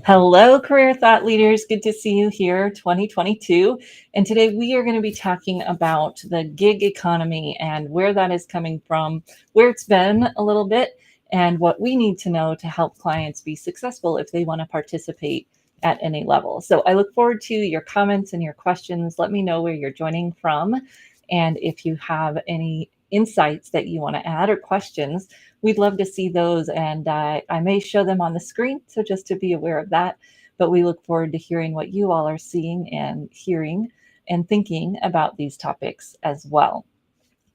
Hello, career thought leaders. Good to see you here, 2022. And today we are going to be talking about the gig economy and where that is coming from, where it's been a little bit, and what we need to know to help clients be successful if they want to participate at any level. So I look forward to your comments and your questions. Let me know where you're joining from. And if you have any insights that you want to add or questions, we'd love to see those, and I may show them on the screen, so just to be aware of that. But we look forward to hearing what you all are seeing and hearing and thinking about these topics as well.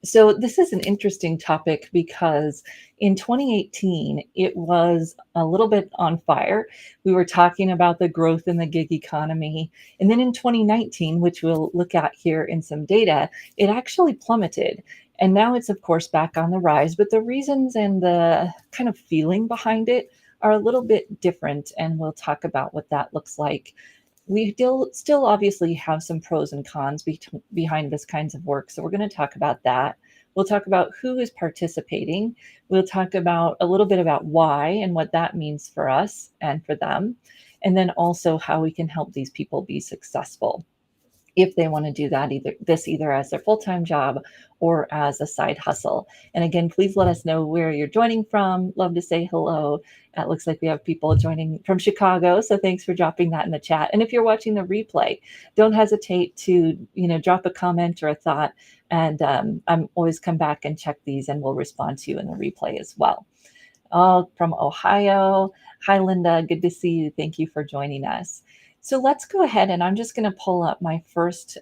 So this is an interesting topic because in 2018, it was a little bit on fire. We were talking about the growth in the gig economy. And then in 2019, which we'll look at here in some data, it actually plummeted. And now it's, of course, back on the rise. But the reasons and the kind of feeling behind it are a little bit different. And we'll talk about what that looks like. We still obviously have some pros and cons behind this kinds of work. So we're going to talk about that. We'll talk about who is participating. We'll talk about a little bit about why and what that means for us and for them. And then also how we can help these people be successful if they want to do that, either as their full-time job or as a side hustle. And again, please let us know where you're joining from. Love to say hello. It looks like we have people joining from Chicago, so thanks for dropping that in the chat. And if you're watching the replay, don't hesitate to drop a comment or a thought, and I'm always come back and check these, and we'll respond to you in the replay as well. Oh, from Ohio. Hi, Linda. Good to see you. Thank you for joining us. So let's go ahead, and I'm just going to pull up my first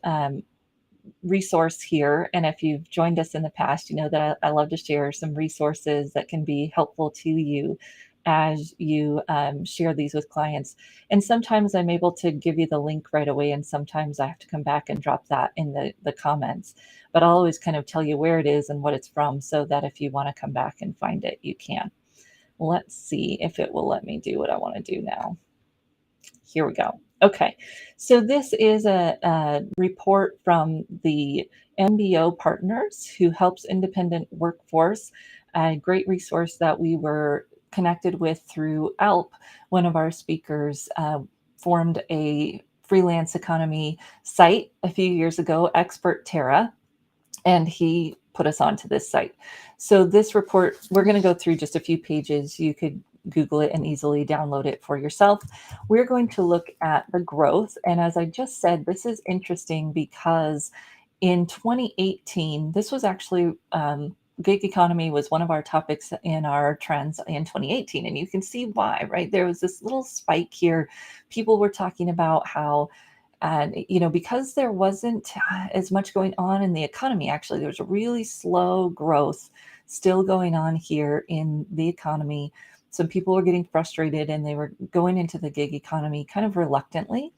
resource here. And if you've joined us in the past, you know that I love to share some resources that can be helpful to you as you share these with clients. And sometimes I'm able to give you the link right away, and sometimes I have to come back and drop that in the comments. But I'll always kind of tell you where it is and what it's from, so that if you want to come back and find it, you can. Let's see if it will let me do what I want to do now. Here we go. Okay, so this is a report from the MBO Partners, who helps independent workforce, a great resource that we were connected with through ALP. One of our speakers formed a freelance economy site a few years ago, Expert Terra, and he put us onto this site. So this report, we're going to go through just a few pages. You could Google it and easily download it for yourself. We're going to look at the growth. And as I just said, this is interesting because in 2018, this was actually gig economy was one of our topics in our trends in 2018. And you can see why, right? There was this little spike here. People were talking about how and, because there wasn't as much going on in the economy, actually, there was a really slow growth still going on here in the economy. Some people were getting frustrated, and they were going into the gig economy kind of reluctantly,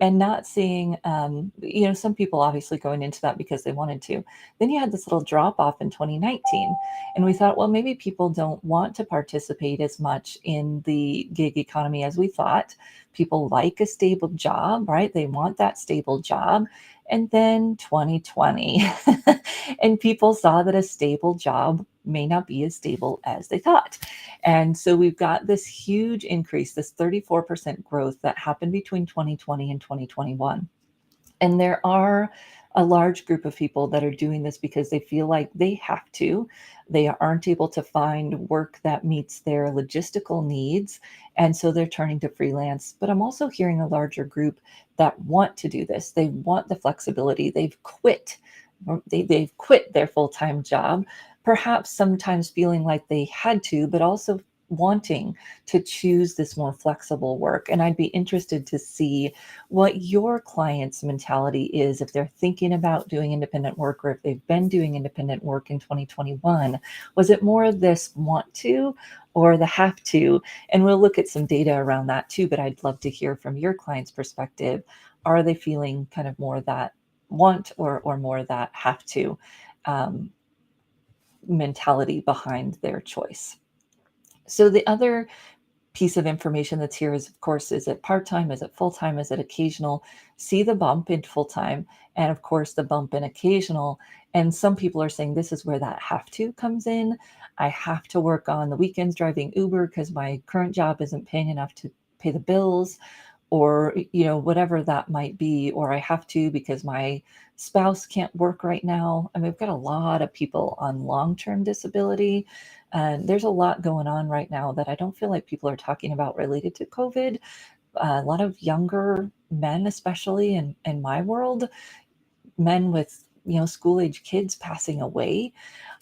and not seeing, some people obviously going into that because they wanted to. Then you had this little drop off in 2019, and we thought, well, maybe people don't want to participate as much in the gig economy as we thought. People like a stable job, right? They want that stable job. And then 2020, and people saw that a stable job may not be as stable as they thought. And so we've got this huge increase, this 34% growth that happened between 2020 and 2021. And there are a large group of people that are doing this because they feel like they have to. They aren't able to find work that meets their logistical needs. And so they're turning to freelance. But I'm also hearing a larger group that want to do this. They want the flexibility. They've quit their full-time job, perhaps sometimes feeling like they had to, but also wanting to choose this more flexible work. And I'd be interested to see what your client's mentality is, if they're thinking about doing independent work, or if they've been doing independent work in 2021. Was it more of this want to or the have to? And we'll look at some data around that too, but I'd love to hear from your client's perspective. Are they feeling kind of more that want or more that have to mentality behind their choice? So the other piece of information that's here is, of course, is it part-time? Is it full-time? Is it occasional? See the bump in full-time, and of course the bump in occasional. And some people are saying this is where that have to comes in. I have to work on the weekends driving Uber because my current job isn't paying enough to pay the bills, or whatever that might be, or I have to because my spouse can't work right now. I mean, we've got a lot of people on long-term disability, and there's a lot going on right now that I don't feel like people are talking about related to COVID. A lot of younger men, especially in my world, men with school age kids passing away.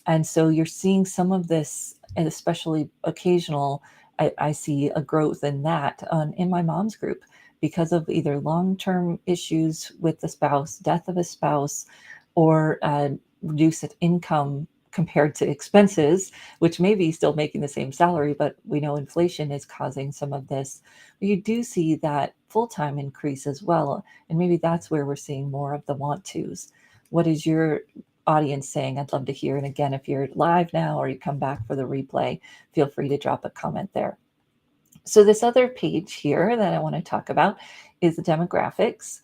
And so you're seeing some of this, and especially occasional, I see a growth in that in my mom's group because of either long-term issues with the spouse, death of a spouse, or reduced income compared to expenses, which may be still making the same salary, but we know inflation is causing some of this. You do see that full-time increase as well, and maybe that's where we're seeing more of the want tos. What is your audience saying? I'd love to hear. And again, if you're live now or you come back for the replay, feel free to drop a comment there. So this other page here that I want to talk about is the demographics.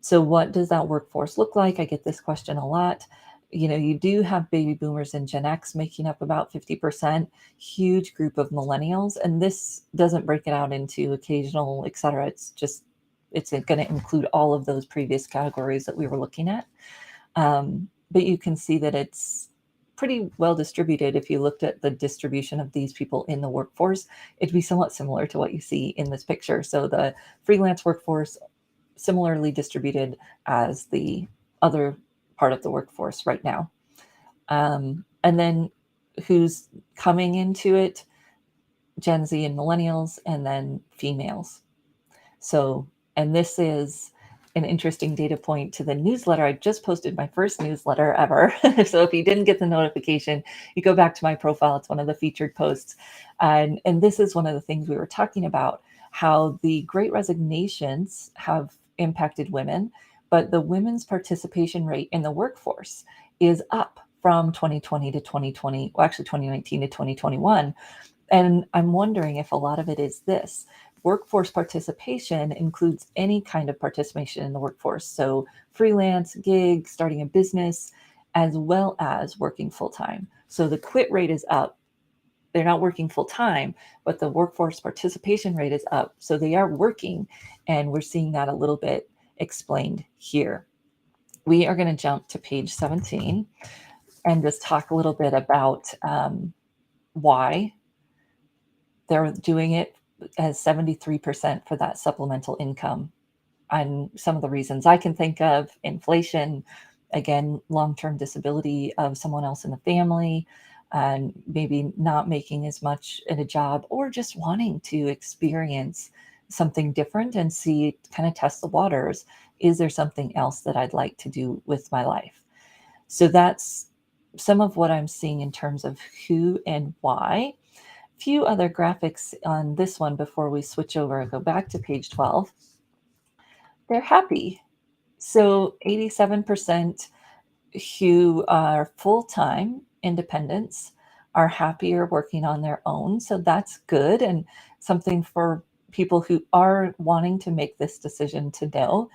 So what does that workforce look like? I get this question a lot. You do have baby boomers and Gen X making up about 50%, huge group of millennials. And this doesn't break it out into occasional, et cetera. It's going to include all of those previous categories that we were looking at. But you can see that it's pretty well distributed. If you looked at the distribution of these people in the workforce, it'd be somewhat similar to what you see in this picture. So the freelance workforce, similarly distributed as the other part of the workforce right now. And then who's coming into it? Gen Z and millennials, and then females. So, and this is an interesting data point to the newsletter. I just posted my first newsletter ever. So if you didn't get the notification, you go back to my profile. It's one of the featured posts. And this is one of the things we were talking about, how the Great Resignations have impacted women, but the women's participation rate in the workforce is up from 2020 to 2020, well, actually 2019 to 2021. And I'm wondering if a lot of it is this. Workforce participation includes any kind of participation in the workforce. So freelance, gig, starting a business, as well as working full-time. So the quit rate is up. They're not working full-time, but the workforce participation rate is up. So they are working, and we're seeing that a little bit explained here. We are going to jump to page 17 and just talk a little bit about why they're doing it as 73% for that supplemental income. And some of the reasons I can think of: inflation, again, long-term disability of someone else in the family, and maybe not making as much in a job, or just wanting to experience something different and see, kind of test the waters. Is there something else that I'd like to do with my life? So that's some of what I'm seeing in terms of who and why. Few other graphics on this one before we switch over and go back to page 12. They're happy. So 87% who are full-time independents are happier working on their own. So that's good, and something for people who are wanting to make this decision to know.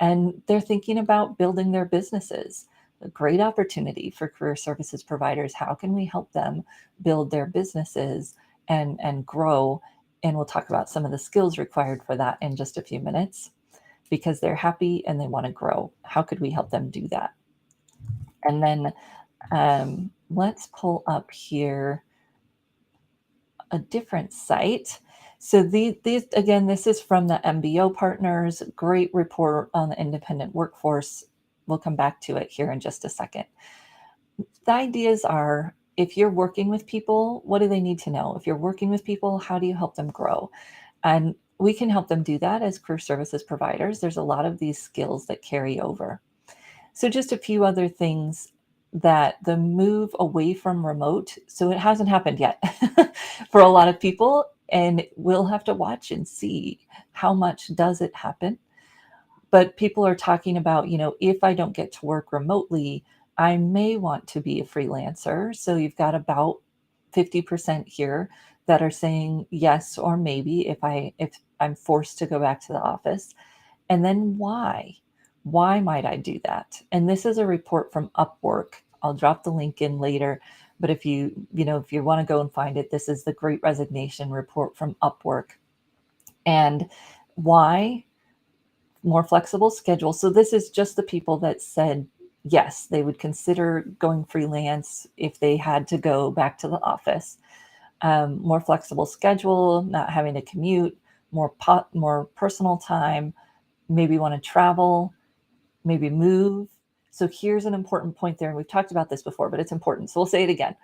And they're thinking about building their businesses. A great opportunity for career services providers. How can we help them build their businesses and grow? And we'll talk about some of the skills required for that in just a few minutes, because they're happy and they want to grow. How could we help them do that? And then let's pull up here a different site. So these again, this is from the MBO partners. Great report on the independent workforce. We'll come back to it here in just a second. The ideas are, if you're working with people, what do they need to know? If you're working with people, how do you help them grow? And we can help them do that as career services providers. There's a lot of these skills that carry over. So just a few other things: that the move away from remote, so it hasn't happened yet for a lot of people, and we'll have to watch and see how much does it happen. But people are talking about, if I don't get to work remotely, I may want to be a freelancer. So you've got about 50% here that are saying yes or maybe if I'm forced to go back to the office. And then why? Why might I do that? And this is a report from Upwork. I'll drop the link in later, but if you want to go and find it, this is the Great Resignation report from Upwork. And why? More flexible schedule. So this is just the people that said yes, they would consider going freelance if they had to go back to the office. More flexible schedule, not having to commute, more personal time, maybe want to travel, maybe move. So here's an important point there, and we've talked about this before, but it's important. So we'll say it again.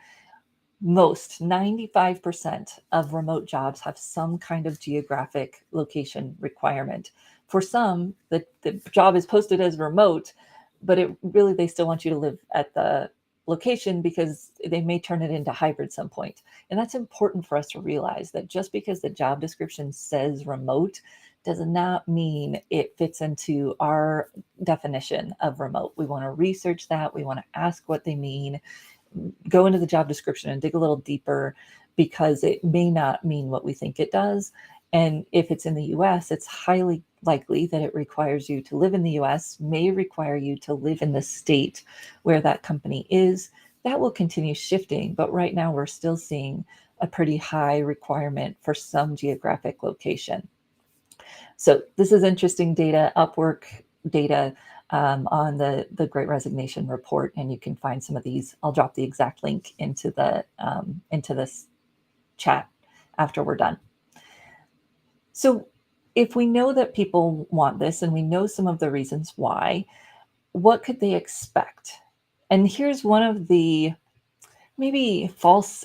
Most 95% of remote jobs have some kind of geographic location requirement. For some, the job is posted as remote, but they still want you to live at the location because they may turn it into hybrid some point. And that's important for us to realize, that just because the job description says remote does not mean it fits into our definition of remote. We want to research that. We want to ask what they mean, go into the job description and dig a little deeper, because it may not mean what we think it does. And if it's in the US, it's highly likely that it requires you to live in the US, may require you to live in the state where that company is. That will continue shifting, but right now we're still seeing a pretty high requirement for some geographic location. So this is interesting data, Upwork data, on the Great Resignation report, and you can find some of these. I'll drop the exact link into this chat after we're done. So if we know that people want this and we know some of the reasons why, what could they expect? And here's one of the maybe false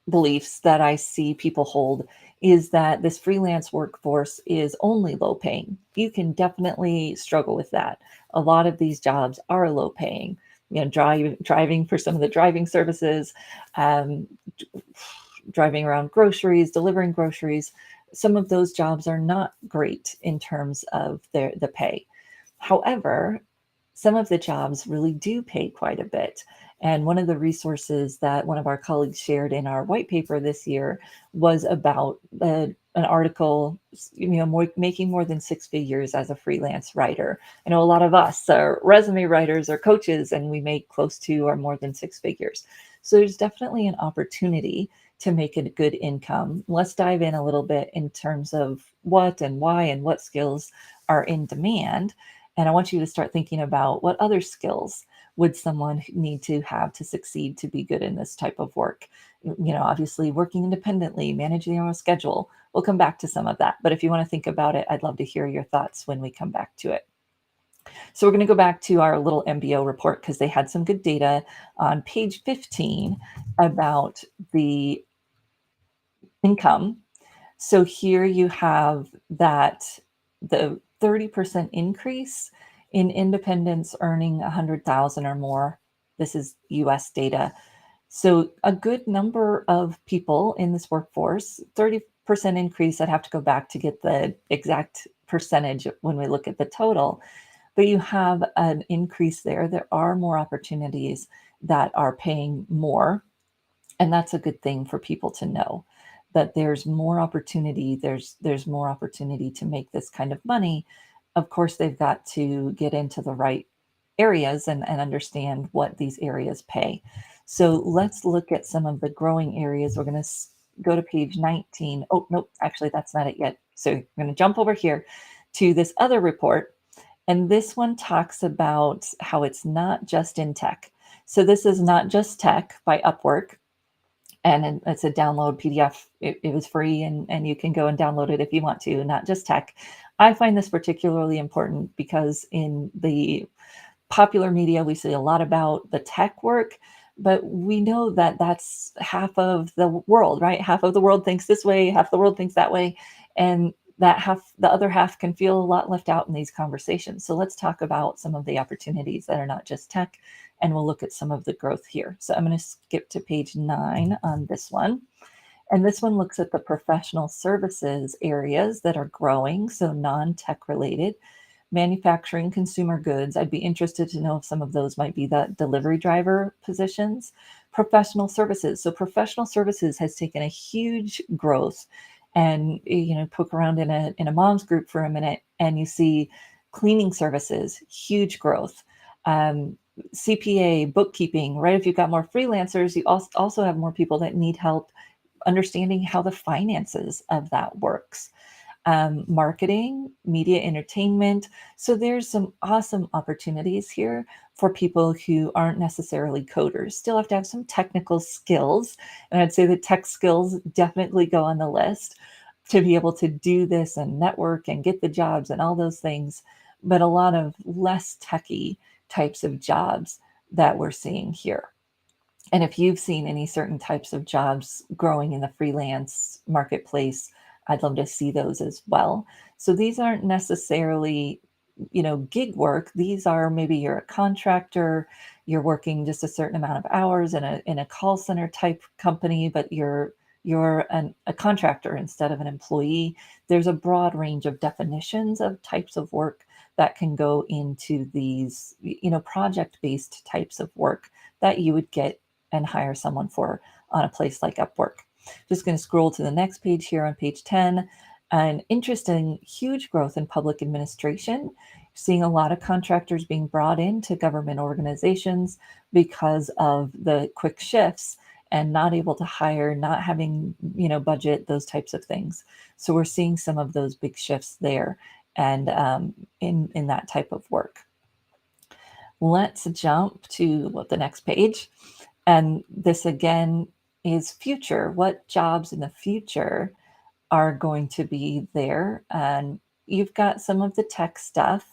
beliefs that I see people hold, is that this freelance workforce is only low paying. You can definitely struggle with that. A lot of these jobs are low paying. Driving for some of the driving services, um, driving around groceries, delivering groceries. Some of those jobs are not great in terms of the pay. However, some of the jobs really do pay quite a bit. And one of the resources that one of our colleagues shared in our white paper this year was about an article, making more than 6 figures as a freelance writer. I know a lot of us are resume writers or coaches, and we make close to or more than 6 figures. So there's definitely an opportunity to make a good income. Let's dive in a little bit in terms of what and why and what skills are in demand. And I want you to start thinking about, what other skills would someone need to have to succeed to be good in this type of work? Obviously working independently, managing your own schedule. We'll come back to some of that. But if you want to think about it, I'd love to hear your thoughts when we come back to it. So we're going to go back to our little MBO report, because they had some good data on page 15 about the income. So here you have that the 30% increase in independents earning 100,000 or more. This is US data. So a good number of people in this workforce, 30% increase. I'd have to go back to get the exact percentage when we look at the total, but you have an increase there. There are more opportunities that are paying more. And that's a good thing for people to know, that there's more opportunity. There's more opportunity to make this kind of money. Of course, they've got to get into the right areas and understand what these areas pay. So let's look at some of the growing areas. We're going to go to page 19. Oh, nope, actually, that's not it yet. So I'm going to jump over here to this other report. And this one talks about how it's not just in tech. So this is Not Just Tech by Upwork. And it's a download PDF. It was free, and you can go and download it if you want to, Not Just Tech. I find this particularly important because in the popular media, we see a lot about the tech work, but we know that that's half of the world, right? Half of the world thinks this way, half the world thinks that way. And the other half can feel a lot left out in these conversations. So let's talk about some of the opportunities that are not just tech, and we'll look at some of the growth here. So I'm going to skip to page 9 on this one. And this one looks at the professional services areas that are growing, so non-tech related. Manufacturing, consumer goods. I'd be interested to know if some of those might be the delivery driver positions. Professional services. So professional services has taken a huge growth. And poke around in a mom's group for a minute, and you see cleaning services, huge growth. CPA, bookkeeping, right? If you've got more freelancers, you also have more people that need help understanding how the finances of that works. marketing, media entertainment. So there's some awesome opportunities here for people who aren't necessarily coders. Still have to have some technical skills. And I'd say the tech skills definitely go on the list to be able to do this and network and get the jobs and all those things. But a lot of less techy types of jobs that we're seeing here. And if you've seen any certain types of jobs growing in the freelance marketplace, I'd love to see those as well. So these aren't necessarily, gig work. These are maybe you're a contractor, you're working just a certain amount of hours in a call center type company, but you're a contractor instead of an employee. There's a broad range of definitions of types of work that can go into these, project-based types of work that you would get and hire someone for on a place like Upwork. Just going to scroll to the next page here on page 10. An interesting huge growth in public administration. Seeing a lot of contractors being brought into government organizations because of the quick shifts and not able to hire, not having, budget, those types of things. So we're seeing some of those big shifts there and in that type of work. Let's jump to the next page. And this again is future. What jobs in the future are going to be there? And you've got some of the tech stuff,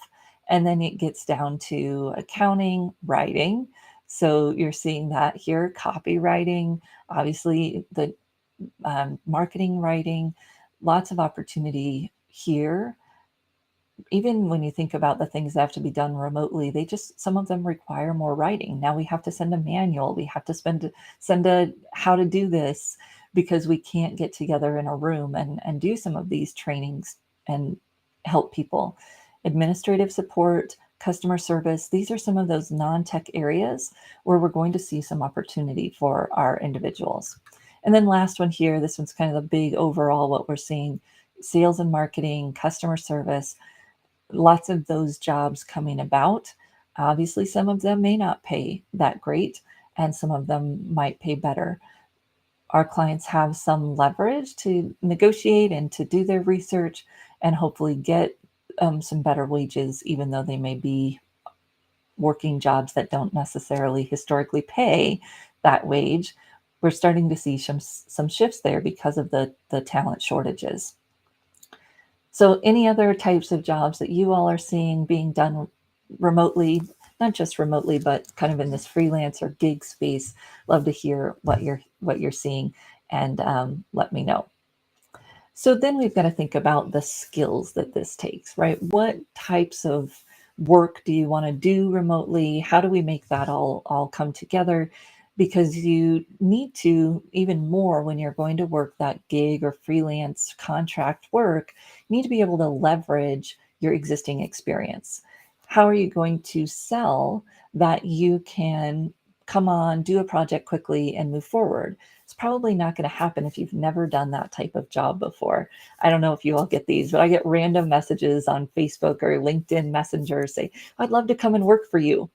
and then it gets down to accounting, writing. So you're seeing that here, copywriting, obviously the marketing writing, lots of opportunity here. Even when you think about the things that have to be done remotely, some of them require more writing. Now we have to send a manual. We have to send a how to do this because we can't get together in a room and do some of these trainings and help people. Administrative support, customer service, these are some of those non-tech areas where we're going to see some opportunity for our individuals. And then last one here, this one's kind of the big overall what we're seeing, sales and marketing, customer service, lots of those jobs coming about. Obviously, some of them may not pay that great, and some of them might pay better. Our clients have some leverage to negotiate and to do their research and hopefully get some better wages, even though they may be working jobs that don't necessarily historically pay that wage. We're starting to see some shifts there because of the talent shortages. So any other types of jobs that you all are seeing being done remotely, not just remotely, but kind of in this freelance or gig space, love to hear what you're seeing and let me know. So then we've got to think about the skills that this takes, right? What types of work do you want to do remotely? How do we make that all come together? Because you need to, even more when you're going to work that gig or freelance contract work, you need to be able to leverage your existing experience. How are you going to sell that you can come on, do a project quickly, and move forward? It's probably not going to happen if you've never done that type of job before. I don't know if you all get these, but I get random messages on Facebook or LinkedIn Messenger say, I'd love to come and work for you.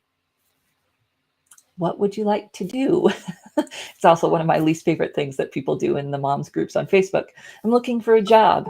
What would you like to do? It's also one of my least favorite things that people do in the moms groups on Facebook. I'm looking for a job.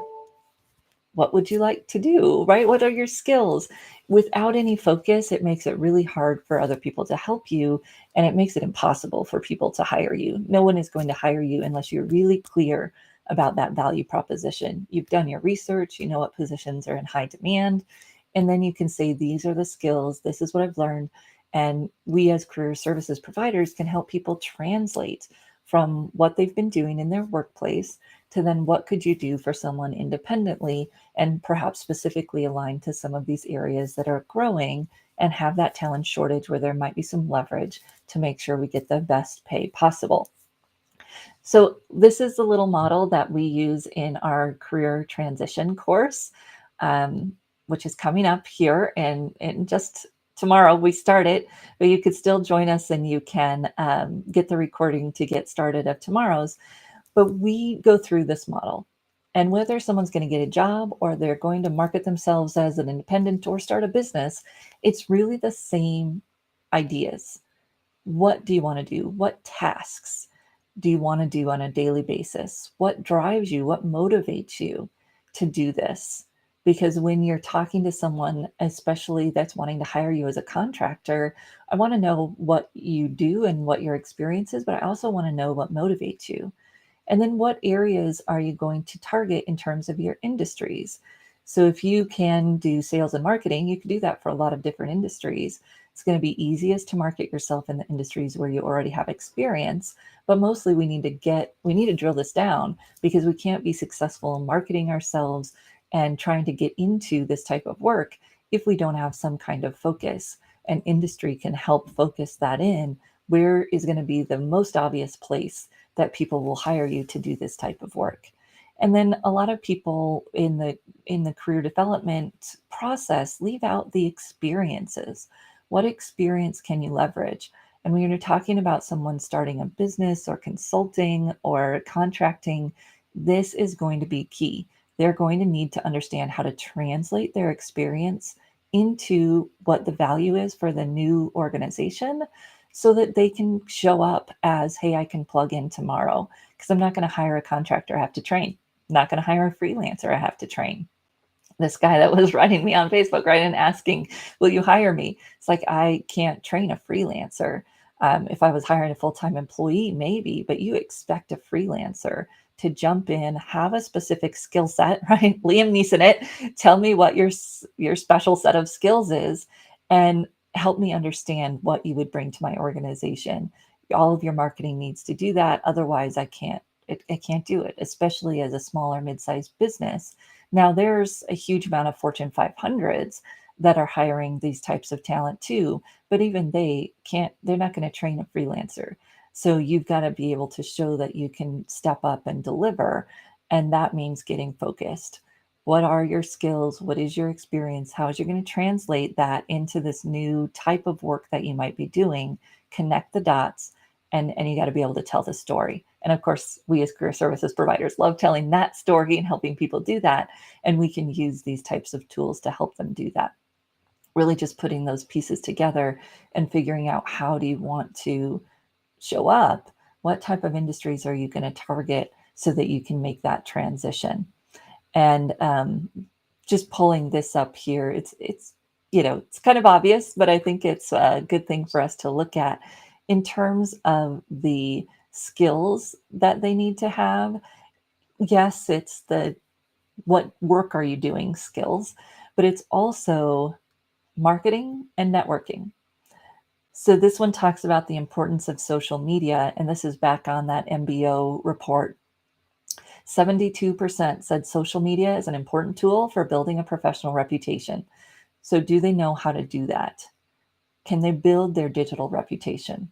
What would you like to do, right? What are your skills? Without any focus, it makes it really hard for other people to help you, and it makes it impossible for people to hire you. No one is going to hire you unless you're really clear about that value proposition. You've done your research, you know what positions are in high demand, and then you can say, these are the skills, this is what I've learned, and we as career services providers can help people translate from what they've been doing in their workplace to then what could you do for someone independently and perhaps specifically aligned to some of these areas that are growing and have that talent shortage where there might be some leverage to make sure we get the best pay possible. So this is the little model that we use in our career transition course, which is coming up here and just tomorrow we start it, but you could still join us and you can get the recording to get started of tomorrow's. But we go through this model. And whether someone's going to get a job or they're going to market themselves as an independent or start a business, it's really the same ideas. What do you want to do? What tasks do you want to do on a daily basis? What drives you? What motivates you to do this. Because when you're talking to someone, especially that's wanting to hire you as a contractor, I want to know what you do and what your experience is, but I also want to know what motivates you. And then what areas are you going to target in terms of your industries? So if you can do sales and marketing, you can do that for a lot of different industries. It's going to be easiest to market yourself in the industries where you already have experience, but mostly we need to drill this down because we can't be successful in marketing ourselves and trying to get into this type of work if we don't have some kind of focus. And industry can help focus that in. Where is going to be the most obvious place that people will hire you to do this type of work? And then a lot of people in the career development process leave out the experiences. What experience can you leverage? And when you're talking about someone starting a business or consulting or contracting, this is going to be key. They're going to need to understand how to translate their experience into what the value is for the new organization so that they can show up as, hey, I can plug in tomorrow. Because I'm not going to hire a contractor I have to train. I'm not going to hire a freelancer I have to train. This guy that was writing me on Facebook, right, and asking, will you hire me? It's like, I can't train a freelancer. If I was hiring a full-time employee, maybe, but you expect a freelancer to jump in, have a specific skill set, right? Liam Neeson it. Tell me what your special set of skills is, and help me understand what you would bring to my organization. All of your marketing needs to do that. Otherwise, I can't. I can't do it, especially as a smaller mid-sized business. Now, there's a huge amount of Fortune 500s that are hiring these types of talent too, but even they're not going to train a freelancer. So you've got to be able to show that you can step up and deliver. And that means getting focused. What are your skills? What is your experience? How is you going to translate that into this new type of work that you might be doing? Connect the dots, and you got to be able to tell the story. And of course, we as career services providers love telling that story and helping people do that. And we can use these types of tools to help them do that. Really just putting those pieces together and figuring out, how do you want to show up? What type of industries are you going to target so that you can make that transition? And just pulling this up here, it's it's kind of obvious, but I think it's a good thing for us to look at in terms of the skills that they need to have. Yes, it's the what work are you doing skills, but it's also marketing and networking. So this one talks about the importance of social media, and this is back on that MBO report. 72% said social media is an important tool for building a professional reputation. So do they know how to do that? Can they build their digital reputation?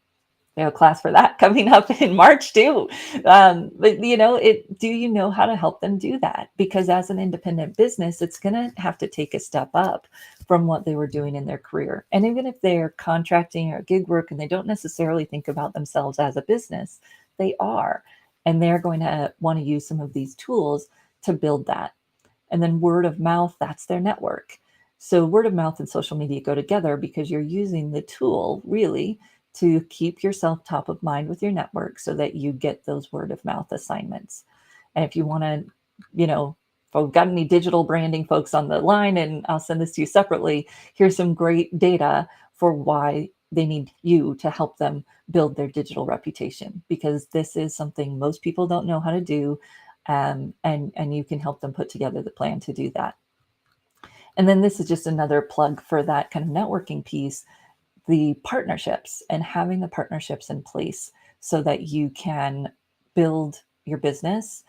We have a class for that coming up in March too. But do you know how to help them do that? Because as an independent business, it's going to have to take a step up from what they were doing in their career. And even if they're contracting or gig work and they don't necessarily think about themselves as a business, they are. And they're going to want to use some of these tools to build that. And then word of mouth, that's their network. So word of mouth and social media go together because you're using the tool really to keep yourself top of mind with your network so that you get those word of mouth assignments. And if you want to, if I've got any digital branding folks on the line, and I'll send this to you separately, here's some great data for why they need you to help them build their digital reputation, because this is something most people don't know how to do. And you can help them put together the plan to do that. And then this is just another plug for that kind of networking piece, the partnerships, and having the partnerships in place so that you can build your business.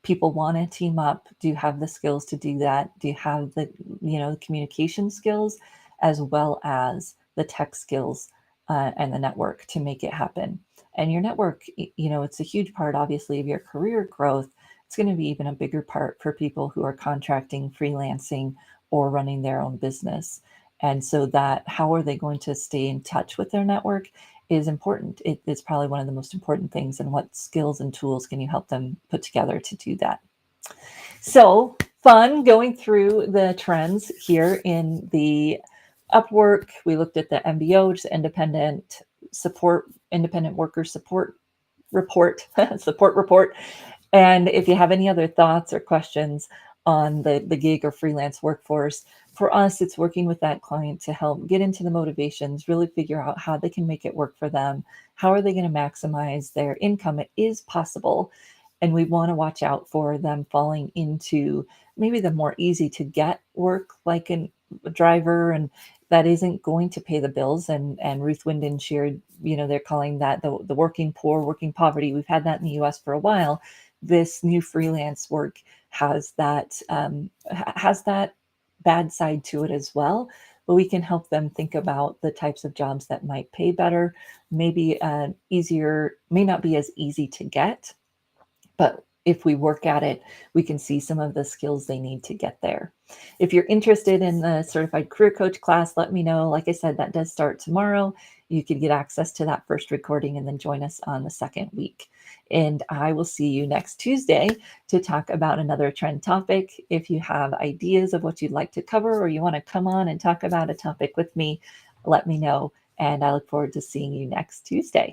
People want to team up. Do you have the skills to do that? Do you have the communication skills as well as the tech skills and the network to make it happen? And your network, it's a huge part, obviously, of your career growth. It's going to be even a bigger part for people who are contracting, freelancing, or running their own business. And so that, how are they going to stay in touch with their network is important. It's probably one of the most important things. And what skills and tools can you help them put together to do that? So fun going through the trends here in the Upwork. We looked at the MBO, which is independent worker support report, support report. And if you have any other thoughts or questions on the gig or freelance workforce. For us, it's working with that client to help get into the motivations, really figure out how they can make it work for them. How are they going to maximize their income? It is possible. And we want to watch out for them falling into maybe the more easy to get work, like a driver, and that isn't going to pay the bills. And Ruth Winden shared, they're calling that the working poor, working poverty. We've had that in the US for a while. This new freelance work has that bad side to it as well. But we can help them think about the types of jobs that might pay better, maybe easier, may not be as easy to get, but if we work at it, we can see some of the skills they need to get there. If you're interested in the certified career coach class, let me know. Like I said, that does start tomorrow. You could get access to that first recording and then join us on the second week. And I will see you next Tuesday to talk about another trend topic. If you have ideas of what you'd like to cover, or you want to come on and talk about a topic with me, let me know. And I look forward to seeing you next Tuesday.